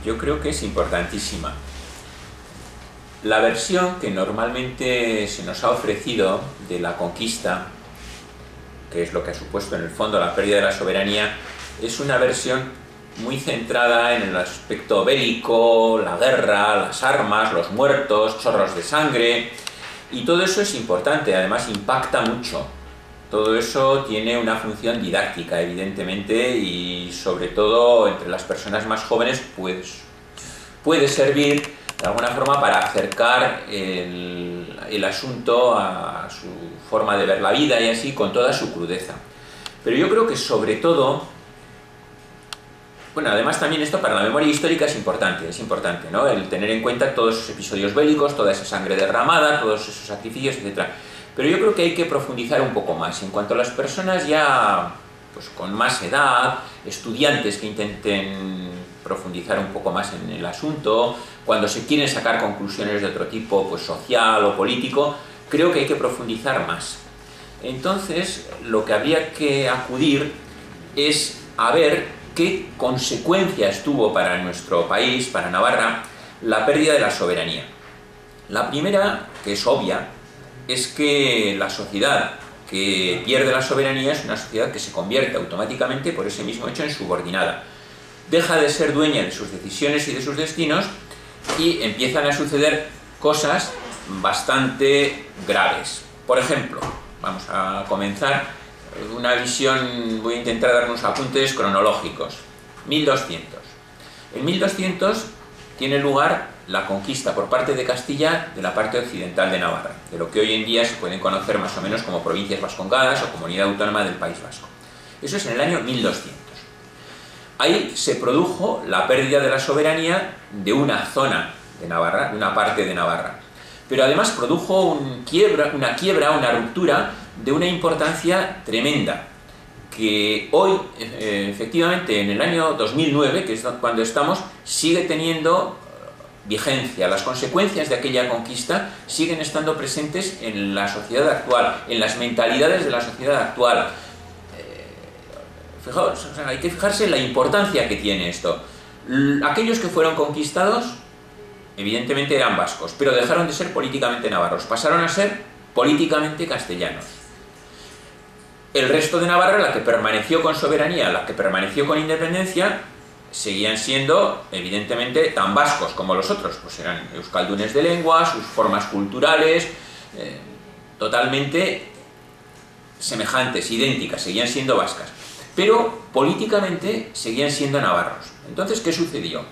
yo creo que es importantísima. La versión que normalmente se nos ha ofrecido de la conquista, que es lo que ha supuesto en el fondo la pérdida de la soberanía, es una versión muy centrada en el aspecto bélico, la guerra, las armas, los muertos, chorros de sangre, y todo eso es importante, además impacta mucho. Todo eso tiene una función didáctica, evidentemente, y sobre todo entre las personas más jóvenes pues, puede servir de alguna forma para acercar el asunto a su forma de ver la vida y así, con toda su crudeza. Pero yo creo que sobre todo, bueno, además también esto para la memoria histórica es importante, ¿no? El tener en cuenta todos esos episodios bélicos, toda esa sangre derramada, todos esos sacrificios, etc. Pero yo creo que hay que profundizar un poco más. En cuanto a las personas ya pues, con más edad, estudiantes que intenten profundizar un poco más en el asunto, cuando se quieren sacar conclusiones de otro tipo, pues social o político, creo que hay que profundizar más. Entonces, lo que habría que acudir es a ver qué consecuencias tuvo para nuestro país, para Navarra, la pérdida de la soberanía. La primera, que es obvia, es que la sociedad que pierde la soberanía es una sociedad que se convierte automáticamente, por ese mismo hecho, en subordinada. Deja de ser dueña de sus decisiones y de sus destinos y empiezan a suceder cosas bastante graves. Por ejemplo, vamos a comenzar una visión, voy a intentar dar unos apuntes cronológicos. 1200. En 1200 tiene lugar la conquista por parte de Castilla de la parte occidental de Navarra, de lo que hoy en día se pueden conocer más o menos como provincias vascongadas o comunidad autónoma del País Vasco. Eso es en el año 1200. Ahí se produjo la pérdida de la soberanía de una zona de Navarra, de una parte de Navarra. Pero además produjo una quiebra, una ruptura de una importancia tremenda, que hoy, efectivamente, en el año 2009, que es cuando estamos, sigue teniendo vigencia. Las consecuencias de aquella conquista siguen estando presentes en la sociedad actual, en las mentalidades de la sociedad actual. Fijaos, o sea, hay que fijarse en la importancia que tiene esto. Aquellos que fueron conquistados, evidentemente eran vascos, pero dejaron de ser políticamente navarros, pasaron a ser políticamente castellanos. El resto de Navarra, la que permaneció con soberanía, la que permaneció con independencia, seguían siendo, evidentemente, tan vascos como los otros, pues eran euskaldunes de lengua, sus formas culturales, totalmente semejantes, idénticas, seguían siendo vascas. Pero políticamente seguían siendo navarros. Entonces, ¿qué sucedió?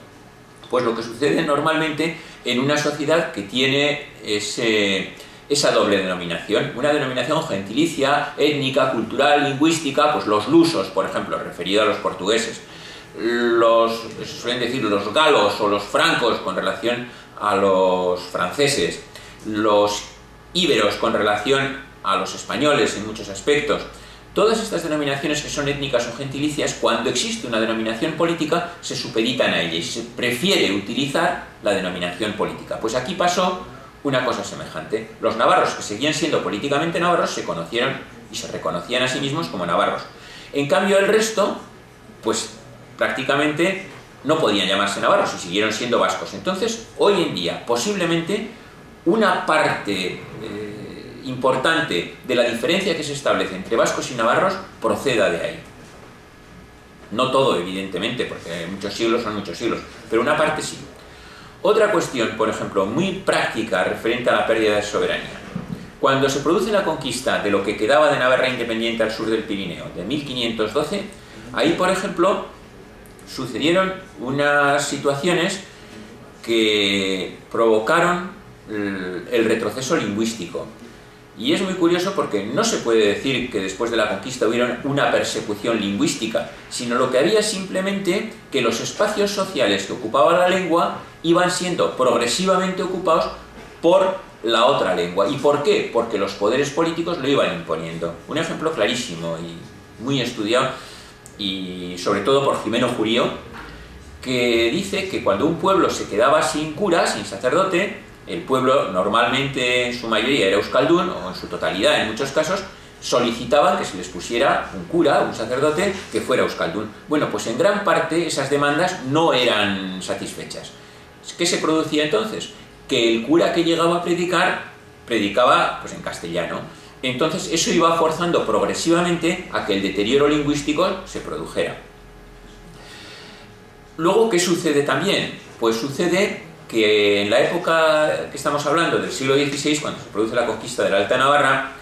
Pues lo que sucede normalmente en una sociedad que tiene esa doble denominación, una denominación gentilicia, étnica, cultural, lingüística, pues los lusos, por ejemplo, referido a los portugueses, suelen decir los galos o los francos con relación a los franceses, los íberos con relación a los españoles en muchos aspectos. Todas estas denominaciones que son étnicas o gentilicias, cuando existe una denominación política, se supeditan a ella y se prefiere utilizar la denominación política. Pues aquí pasó una cosa semejante. Los navarros, que seguían siendo políticamente navarros, se conocieron y se reconocían a sí mismos como navarros. En cambio, el resto, pues prácticamente no podían llamarse navarros y siguieron siendo vascos. Entonces, hoy en día, posiblemente, una parte importante de la diferencia que se establece entre vascos y navarros proceda de ahí. No todo, evidentemente, porque muchos siglos son muchos siglos, pero una parte sí. Otra cuestión, por ejemplo, muy práctica referente a la pérdida de soberanía. Cuando se produce la conquista de lo que quedaba de Navarra independiente al sur del Pirineo, de 1512, ahí, por ejemplo, sucedieron unas situaciones que provocaron el retroceso lingüístico. Y es muy curioso porque no se puede decir que después de la conquista hubiera una persecución lingüística, sino lo que había simplemente que los espacios sociales que ocupaba la lengua iban siendo progresivamente ocupados por la otra lengua. ¿Y por qué? Porque los poderes políticos lo iban imponiendo. Un ejemplo clarísimo y muy estudiado, y sobre todo por Jimeno Jurío, que dice que cuando un pueblo se quedaba sin cura, sin sacerdote, el pueblo normalmente en su mayoría era euskaldun, o en su totalidad en muchos casos, solicitaban que se les pusiera un cura, un sacerdote, que fuera euskaldun. Bueno, pues en gran parte esas demandas no eran satisfechas. ¿Qué se producía entonces? Que el cura que llegaba a predicar, predicaba pues en castellano. Entonces eso iba forzando progresivamente a que el deterioro lingüístico se produjera. Luego, ¿qué sucede también? Pues sucede que en la época que estamos hablando, del siglo XVI, cuando se produce la conquista de la Alta Navarra,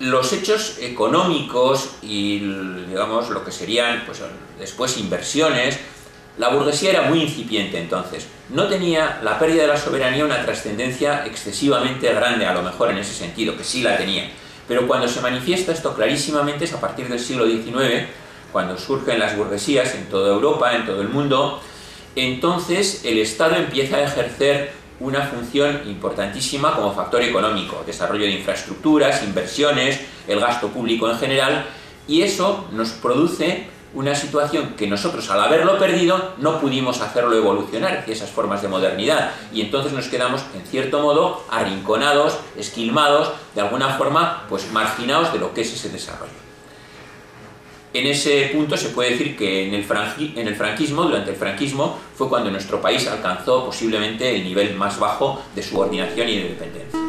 los hechos económicos y, digamos, lo que serían pues, después inversiones, la burguesía era muy incipiente entonces. No tenía la pérdida de la soberanía una trascendencia excesivamente grande, a lo mejor en ese sentido, que sí la tenía. Pero cuando se manifiesta esto clarísimamente es a partir del siglo XIX, cuando surgen las burguesías en toda Europa, en todo el mundo. Entonces el Estado empieza a ejercer una función importantísima como factor económico, desarrollo de infraestructuras, inversiones, el gasto público en general, y eso nos produce una situación que nosotros, al haberlo perdido, no pudimos hacerlo evolucionar hacia esas formas de modernidad, y entonces nos quedamos, en cierto modo, arrinconados, esquilmados, de alguna forma, pues marginados de lo que es ese desarrollo. En ese punto se puede decir que en el franquismo, durante el franquismo, fue cuando nuestro país alcanzó posiblemente el nivel más bajo de subordinación y de dependencia.